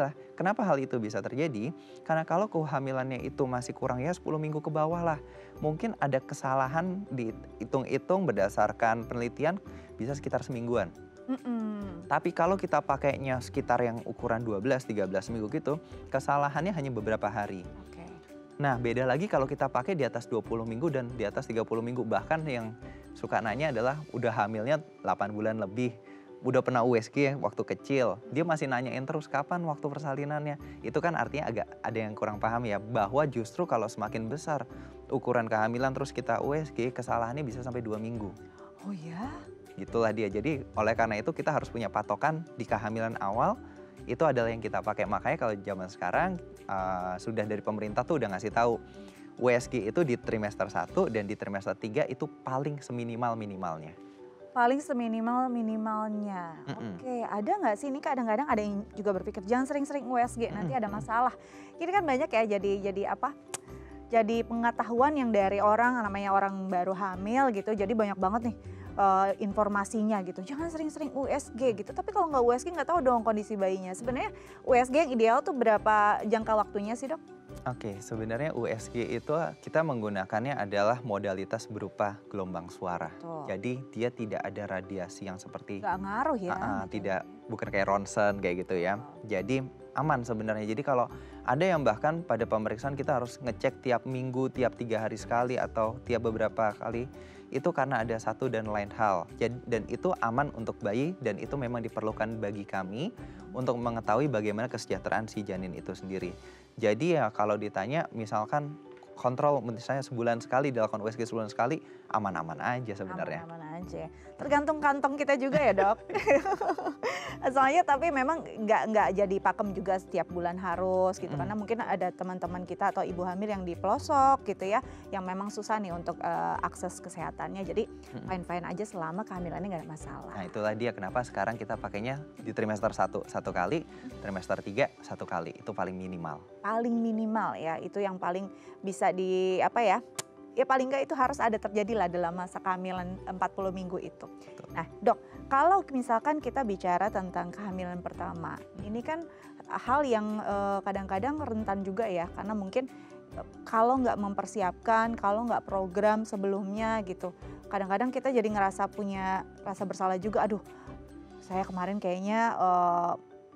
lah. Kenapa hal itu bisa terjadi? Karena kalau kehamilannya itu masih kurang ya 10 minggu ke bawah lah. Mungkin ada kesalahan dihitung-hitung berdasarkan penelitian bisa sekitar semingguan. Tapi kalau kita pakainya sekitar yang ukuran 12-13 minggu gitu, kesalahannya hanya beberapa hari. Nah beda lagi kalau kita pakai di atas 20 minggu dan di atas 30 minggu. Bahkan yang suka nanya adalah udah hamilnya 8 bulan lebih. Udah pernah USG ya waktu kecil, dia masih nanyain terus kapan waktu persalinannya. Itu kan artinya agak ada yang kurang paham ya, bahwa justru kalau semakin besar ukuran kehamilan terus kita USG, kesalahannya bisa sampai 2 minggu. Oh ya? Gitulah dia. Jadi oleh karena itu kita harus punya patokan di kehamilan awal, itu adalah yang kita pakai. Makanya kalau zaman sekarang sudah dari pemerintah tuh udah ngasih tahu, USG itu di trimester 1 dan di trimester 3 itu paling seminimal-minimalnya. Paling seminimal-minimalnya. Mm-mm. Oke, ada nggak sih ini kadang-kadang ada yang juga berpikir jangan sering-sering USG nanti ada masalah. Ini kan banyak ya jadi apa? Jadi pengetahuan yang dari orang namanya orang baru hamil gitu. Jadi banyak banget nih informasinya gitu. Jangan sering-sering USG gitu. Tapi kalau nggak USG nggak tahu dong kondisi bayinya. Sebenarnya USG yang ideal tuh berapa jangka waktunya sih, Dok? Oke, sebenarnya USG itu kita menggunakannya adalah modalitas berupa gelombang suara. Betul. Jadi dia tidak ada radiasi yang seperti Nggak ngaruh ya? tidak, bukan kayak ronsen kayak gitu ya. Jadi aman sebenarnya. Jadi kalau ada yang bahkan pada pemeriksaan kita harus ngecek tiap minggu, tiap 3 hari sekali atau tiap beberapa kali, itu karena ada satu dan lain hal. Dan itu aman untuk bayi dan itu memang diperlukan bagi kami untuk mengetahui bagaimana kesejahteraan si janin itu sendiri. Jadi ya kalau ditanya misalkan kontrol misalnya sebulan sekali, dilakukan USG sebulan sekali, aman-aman aja sebenarnya. Aman-aman aja. Tergantung kantong kita juga ya, Dok. Soalnya tapi memang nggak jadi pakem juga setiap bulan harus gitu. Karena mungkin ada teman-teman kita atau ibu hamil yang di pelosok gitu ya, yang memang susah nih untuk akses kesehatannya. Jadi fine-fine aja selama kehamilannya nggak ada masalah. Nah itulah dia kenapa sekarang kita pakainya di trimester 1 satu kali, trimester 3 satu kali, itu paling minimal. Paling minimal ya, itu yang paling bisa di apa ya, ya paling nggak itu harus ada terjadi lah dalam masa kehamilan 40 minggu itu. Betul. Nah Dok, kalau misalkan kita bicara tentang kehamilan pertama, ini kan hal yang kadang-kadang rentan juga ya, karena mungkin kalau nggak mempersiapkan, kalau nggak program sebelumnya gitu, kadang-kadang kita jadi ngerasa punya rasa bersalah juga, aduh saya kemarin kayaknya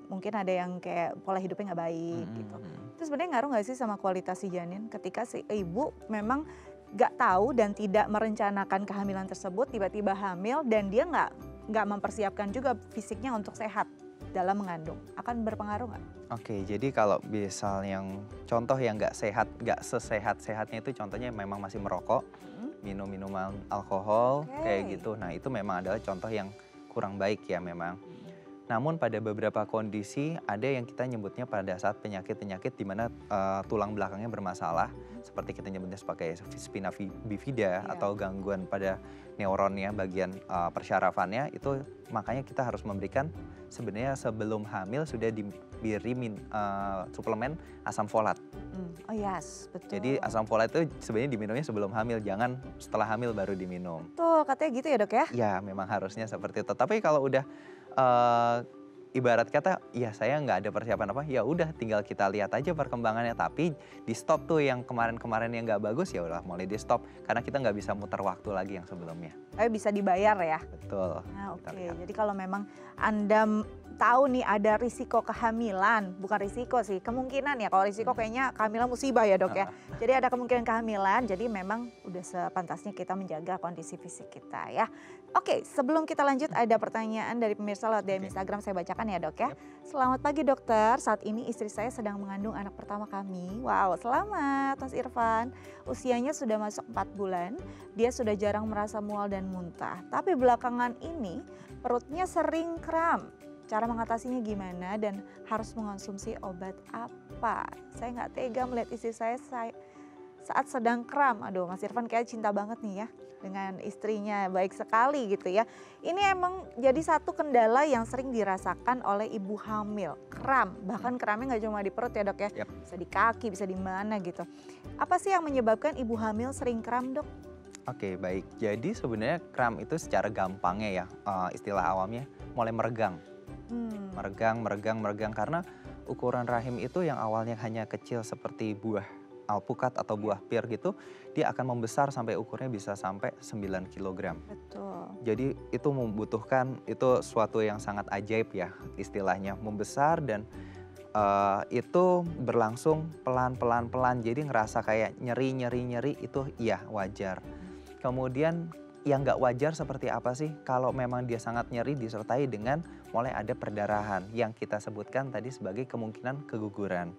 mungkin ada yang kayak pola hidupnya nggak baik gitu. Itu sebenarnya ngaruh nggak sih sama kualitas si janin ketika si ibu memang nggak tahu dan tidak merencanakan kehamilan tersebut, tiba-tiba hamil dan dia nggak mempersiapkan juga fisiknya untuk sehat dalam mengandung, akan berpengaruh nggak? Oke, jadi kalau misal yang contoh yang nggak sehat, nggak sesehat-sehatnya itu contohnya memang masih merokok, minum minuman alkohol kayak gitu. Nah itu memang adalah contoh yang kurang baik ya memang. Namun pada beberapa kondisi ada yang kita nyebutnya pada saat penyakit-penyakit di mana tulang belakangnya bermasalah, seperti kita nyebutnya sebagai spina bifida atau gangguan pada neuronnya bagian persyarafannya, itu makanya kita harus memberikan sebenarnya sebelum hamil sudah diberi suplemen asam folat. Oh yes, betul. Jadi asam folat itu sebenarnya diminumnya sebelum hamil, jangan setelah hamil baru diminum. Betul, katanya gitu ya, Dok ya? Ya memang harusnya seperti itu. Tapi kalau udah ibarat kata ya saya nggak ada persiapan apa, ya udah tinggal kita lihat aja perkembangannya, tapi di stop tuh yang kemarin-kemarin yang nggak bagus, ya udah mulai di stop karena kita nggak bisa muter waktu lagi yang sebelumnya. Tapi bisa dibayar ya? Betul. Nah, oke. Jadi kalau memang Anda tahu nih ada risiko kehamilan, bukan risiko sih, kemungkinan ya. Kalau risiko kayaknya kehamilan musibah ya, Dok ya. Jadi ada kemungkinan kehamilan, jadi memang udah sepantasnya kita menjaga kondisi fisik kita ya. Oke, sebelum kita lanjut ada pertanyaan dari pemirsa lewat DM Instagram, saya bacakan ya, Dok ya. Selamat pagi dokter, saat ini istri saya sedang mengandung anak pertama kami. Wow, selamat Mas Irfan. Usianya sudah masuk 4 bulan, dia sudah jarang merasa mual dan muntah. Tapi belakangan ini perutnya sering kram. Cara mengatasinya gimana dan harus mengonsumsi obat apa? Saya nggak tega melihat istri saya saat sedang kram. Aduh, Mas Irfan kayak cinta banget nih ya dengan istrinya, baik sekali gitu ya. Ini emang jadi satu kendala yang sering dirasakan oleh ibu hamil, kram. Bahkan kramnya nggak cuma di perut ya, Dok ya, bisa di kaki, bisa di mana gitu. Apa sih yang menyebabkan ibu hamil sering kram, Dok? Oke, baik. Jadi sebenarnya kram itu secara gampangnya ya, istilah awamnya mulai meregang. Meregang karena ukuran rahim itu yang awalnya hanya kecil seperti buah alpukat atau buah pir gitu, dia akan membesar sampai ukurnya bisa sampai 9 kg. Betul. Jadi itu membutuhkan, itu suatu yang sangat ajaib ya istilahnya, membesar dan itu berlangsung pelan. Jadi ngerasa kayak nyeri itu iya wajar. Kemudian yang nggak wajar seperti apa sih? Kalau memang dia sangat nyeri disertai dengan mulai ada perdarahan yang kita sebutkan tadi sebagai kemungkinan keguguran.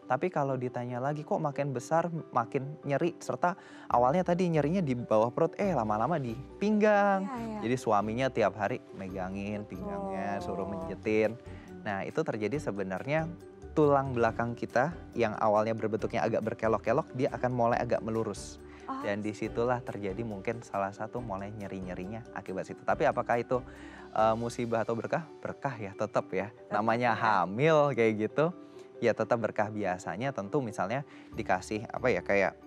Tapi kalau ditanya lagi kok makin besar makin nyeri, serta awalnya tadi nyerinya di bawah perut, lama-lama di pinggang. Jadi suaminya tiap hari megangin pinggangnya, suruh menjetin. Nah itu terjadi sebenarnya tulang belakang kita yang awalnya berbentuknya agak berkelok-kelok, dia akan mulai agak melurus. Oh, Dan disitulah terjadi mungkin salah satu mulai nyeri-nyerinya akibat situ. Tapi apakah itu musibah atau berkah? Berkah ya, tetap ya. Namanya hamil kayak gitu, ya tetap berkah. Biasanya tentu misalnya dikasih apa ya, kayak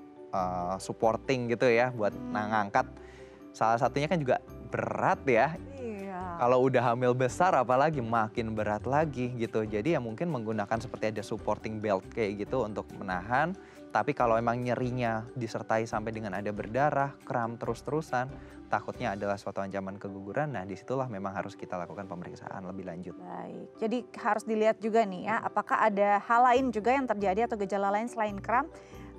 supporting gitu ya buat ngangkat. Salah satunya kan juga berat ya. iya. Kalau udah hamil besar apalagi makin berat lagi gitu. Jadi ya mungkin menggunakan seperti ada supporting belt kayak gitu untuk menahan. Tapi kalau emang nyerinya disertai sampai dengan ada berdarah, kram terus-terusan, takutnya adalah suatu ancaman keguguran. Nah disitulah memang harus kita lakukan pemeriksaan lebih lanjut. Baik, jadi harus dilihat juga nih ya, apakah ada hal lain juga yang terjadi atau gejala lain selain kram.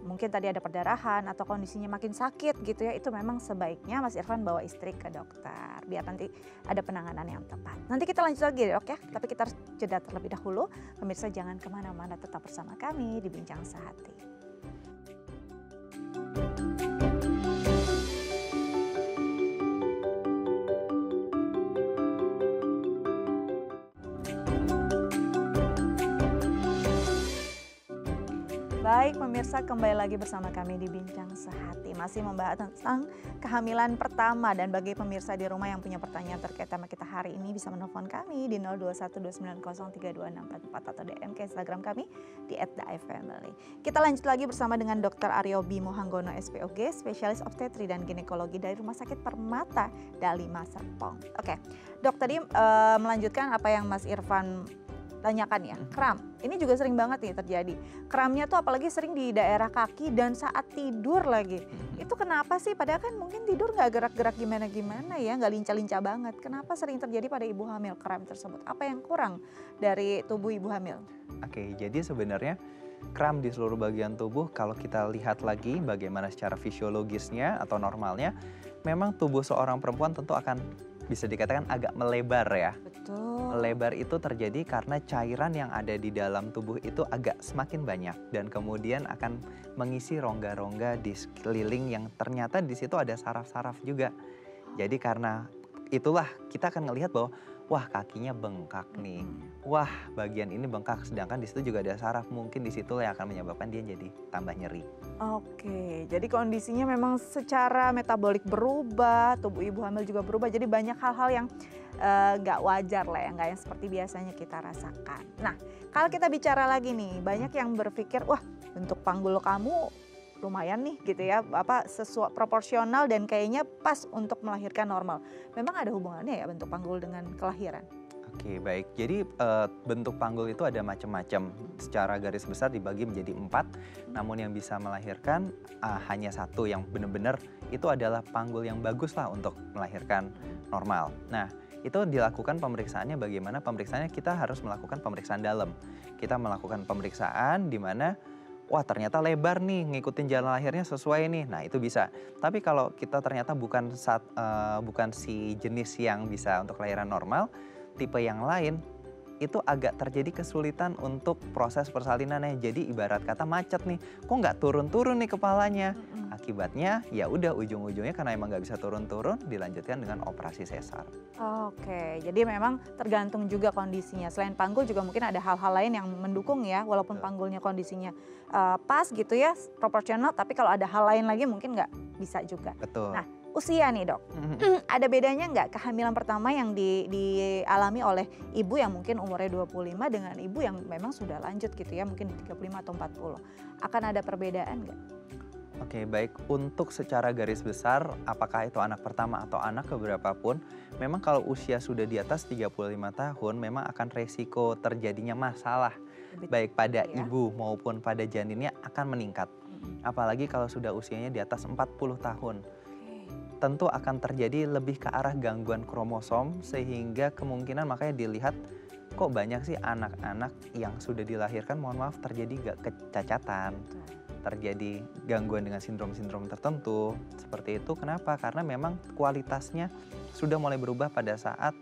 Mungkin tadi ada perdarahan atau kondisinya makin sakit gitu ya, itu memang sebaiknya Mas Irfan bawa istri ke dokter biar nanti ada penanganan yang tepat. Nanti kita lanjut lagi ya dok ya, tapi kita harus jeda terlebih dahulu. Pemirsa jangan kemana-mana, tetap bersama kami di Bincang Sehati. Baik pemirsa, kembali lagi bersama kami di Bincang Sehati. Masih membahas tentang kehamilan pertama, dan bagi pemirsa di rumah yang punya pertanyaan terkait tema kita hari ini bisa menelpon kami di 0212903264 atau DM ke Instagram kami di @daifamily. Kita lanjut lagi bersama dengan Dr. Aryo Bimo Hanggono SPOG, spesialis obstetri dan ginekologi dari Rumah Sakit Permata Dalima Serpong. Oke, dok tadi melanjutkan apa yang Mas Irfan tanyakan ya, kram. Ini juga sering banget nih terjadi. Kramnya tuh apalagi sering di daerah kaki dan saat tidur lagi. Itu kenapa sih? Padahal kan mungkin tidur nggak gerak-gerak gimana-gimana ya, nggak lincah-lincah banget. Kenapa sering terjadi pada ibu hamil kram tersebut? Apa yang kurang dari tubuh ibu hamil? Oke, jadi sebenarnya kram di seluruh bagian tubuh kalau kita lihat lagi bagaimana secara fisiologisnya atau normalnya, memang tubuh seorang perempuan tentu akan bisa dikatakan agak melebar ya. Betul. Melebar itu terjadi karena cairan yang ada di dalam tubuh itu agak semakin banyak dan kemudian akan mengisi rongga-rongga di sekeliling yang ternyata di situ ada saraf-saraf juga. Jadi karena itulah kita akan ngelihat bahwa wah kakinya bengkak nih. Wah bagian ini bengkak, sedangkan di situ juga ada saraf. Mungkin di situ yang akan menyebabkan dia jadi tambah nyeri. Oke, jadi kondisinya memang secara metabolik berubah, tubuh ibu hamil juga berubah. Jadi banyak hal-hal yang nggak wajar lah ya, nggak yang seperti biasanya kita rasakan. Nah, kalau kita bicara lagi nih, banyak yang berpikir, wah bentuk panggul kamu lumayan nih gitu ya, apa sesuai proporsional dan kayaknya pas untuk melahirkan normal. Memang ada hubungannya ya bentuk panggul dengan kelahiran? Oke baik, jadi bentuk panggul itu ada macam-macam. Secara garis besar dibagi menjadi 4, namun yang bisa melahirkan hanya satu yang benar-benar itu adalah panggul yang bagus lah untuk melahirkan normal. Nah itu dilakukan pemeriksaannya bagaimana? Pemeriksaannya kita harus melakukan pemeriksaan dalam. Kita melakukan pemeriksaan di mana wah ternyata lebar nih, ngikutin jalan lahirnya sesuai nih. Nah itu bisa. Tapi kalau kita ternyata bukan si jenis yang bisa untuk kelahiran normal, tipe yang lain itu agak terjadi kesulitan untuk proses persalinannya. Jadi ibarat kata macet nih, kok nggak turun-turun nih kepalanya. Akibatnya ya udah ujung-ujungnya karena emang nggak bisa turun-turun dilanjutkan dengan operasi sesar. Oke, jadi memang tergantung juga kondisinya. Selain panggul juga mungkin ada hal-hal lain yang mendukung ya, walaupun panggulnya kondisinya pas gitu ya, proporsional. Tapi kalau ada hal lain lagi mungkin nggak bisa juga. Betul. Nah, usia nih dok, ada bedanya nggak kehamilan pertama yang dialami oleh ibu yang mungkin umurnya 25 dengan ibu yang memang sudah lanjut gitu ya, mungkin di 35 atau 40. Akan ada perbedaan nggak? Oke baik, untuk secara garis besar apakah itu anak pertama atau anak keberapapun, memang kalau usia sudah di atas 35 tahun memang akan resiko terjadinya masalah baik pada ibu maupun pada janinnya akan meningkat. Apalagi kalau sudah usianya di atas 40 tahun. Tentu akan terjadi lebih ke arah gangguan kromosom sehingga kemungkinan makanya dilihat kok banyak sih anak-anak yang sudah dilahirkan mohon maaf terjadi kecacatan, terjadi gangguan dengan sindrom-sindrom tertentu. Seperti itu kenapa? Karena memang kualitasnya sudah mulai berubah pada saat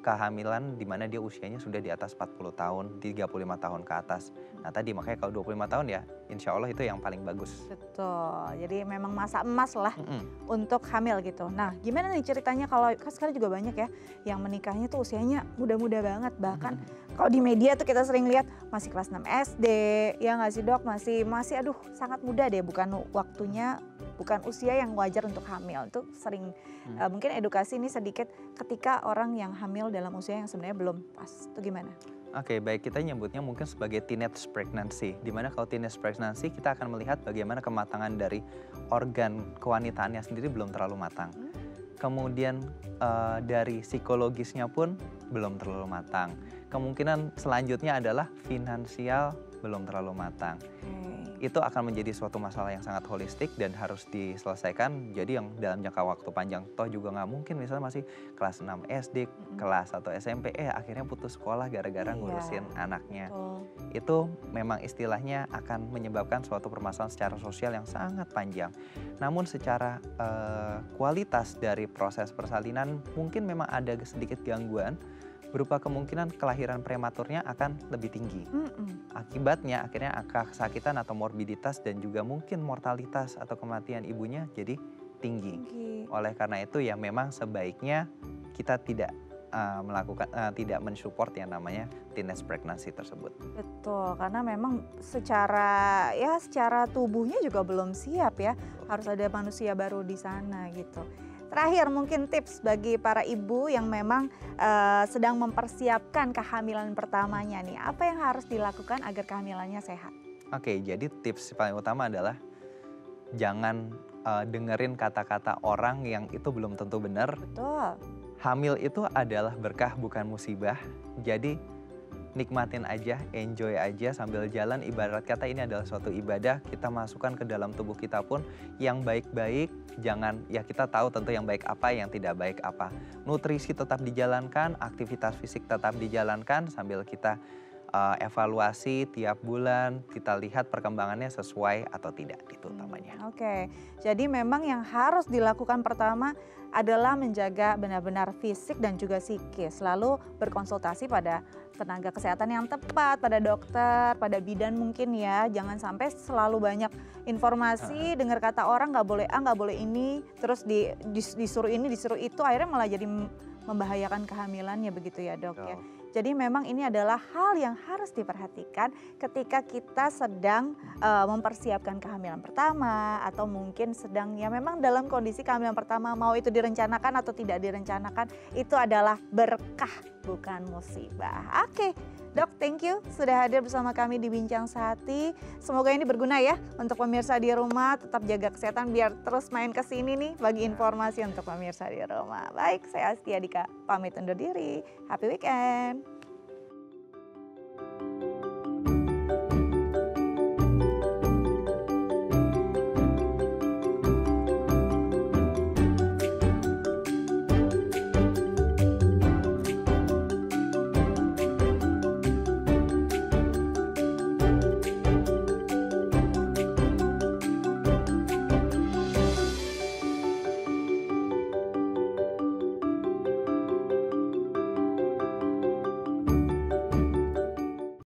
kehamilan di mana dia usianya sudah di atas 40 tahun, 35 tahun ke atas. Nah tadi makanya kalau 25 tahun ya insya Allah itu yang paling bagus. Betul, jadi memang masa emas lah untuk hamil gitu. Nah gimana nih ceritanya kalau kan sekarang juga banyak ya yang menikahnya tuh usianya muda-muda banget. Bahkan Kalau di media tuh kita sering lihat masih kelas 6 SD, ya nggak sih dok? Masih aduh sangat muda deh, bukan waktunya, bukan usia yang wajar untuk hamil. Itu sering mungkin edukasi ini sedikit ketika orang yang hamil dalam usia yang sebenarnya belum pas. Itu gimana? Oke, baik, kita nyebutnya mungkin sebagai teenage pregnancy. Dimana kalau teenage pregnancy kita akan melihat bagaimana kematangan dari organ kewanitaannya sendiri belum terlalu matang. Kemudian dari psikologisnya pun belum terlalu matang. Kemungkinan selanjutnya adalah finansial belum terlalu matang. Itu akan menjadi suatu masalah yang sangat holistik dan harus diselesaikan. Jadi yang dalam jangka waktu panjang, toh juga nggak mungkin misalnya masih kelas 6 SD, kelas 1 SMP, akhirnya putus sekolah gara-gara ngurusin anaknya. Itu memang istilahnya akan menyebabkan suatu permasalahan secara sosial yang sangat panjang. Namun secara kualitas dari proses persalinan mungkin memang ada sedikit gangguan, berupa kemungkinan kelahiran prematurnya akan lebih tinggi. Akibatnya akhirnya angka kesakitan atau morbiditas dan juga mungkin mortalitas atau kematian ibunya jadi tinggi. Oleh karena itu ya memang sebaiknya kita tidak tidak mensupport yang namanya teenage pregnancy tersebut. Betul, karena memang secara tubuhnya juga belum siap ya. Harus ada manusia baru di sana gitu. Terakhir mungkin tips bagi para ibu yang memang sedang mempersiapkan kehamilan pertamanya nih. Apa yang harus dilakukan agar kehamilannya sehat? Oke, jadi tips paling utama adalah jangan dengerin kata-kata orang yang itu belum tentu benar. Betul. Hamil itu adalah berkah bukan musibah. Jadi nikmatin aja, enjoy aja sambil jalan. Ibarat kata ini adalah suatu ibadah, kita masukkan ke dalam tubuh kita pun yang baik-baik. Jangan, ya kita tahu tentu yang baik apa, yang tidak baik apa. Nutrisi tetap dijalankan, aktivitas fisik tetap dijalankan sambil kita evaluasi tiap bulan, kita lihat perkembangannya sesuai atau tidak, itu utamanya. Oke, jadi memang yang harus dilakukan pertama adalah menjaga benar-benar fisik dan juga psikis. Lalu berkonsultasi pada tenaga kesehatan yang tepat, pada dokter, pada bidan mungkin ya. Jangan sampai selalu banyak informasi, dengar kata orang nggak boleh A, nggak boleh ini, terus disuruh ini, disuruh itu, akhirnya malah jadi membahayakan kehamilannya begitu ya dok ya. Jadi memang ini adalah hal yang harus diperhatikan ketika kita sedang mempersiapkan kehamilan pertama atau mungkin sedang ya memang dalam kondisi kehamilan pertama, mau itu direncanakan atau tidak direncanakan, itu adalah berkah bukan musibah. Oke, dok, thank you sudah hadir bersama kami di Bincang Sehati. Semoga ini berguna ya untuk pemirsa di rumah, tetap jaga kesehatan biar terus main ke sini nih bagi informasi untuk pemirsa di rumah. Baik, saya Astia Dika pamit undur diri. Happy weekend.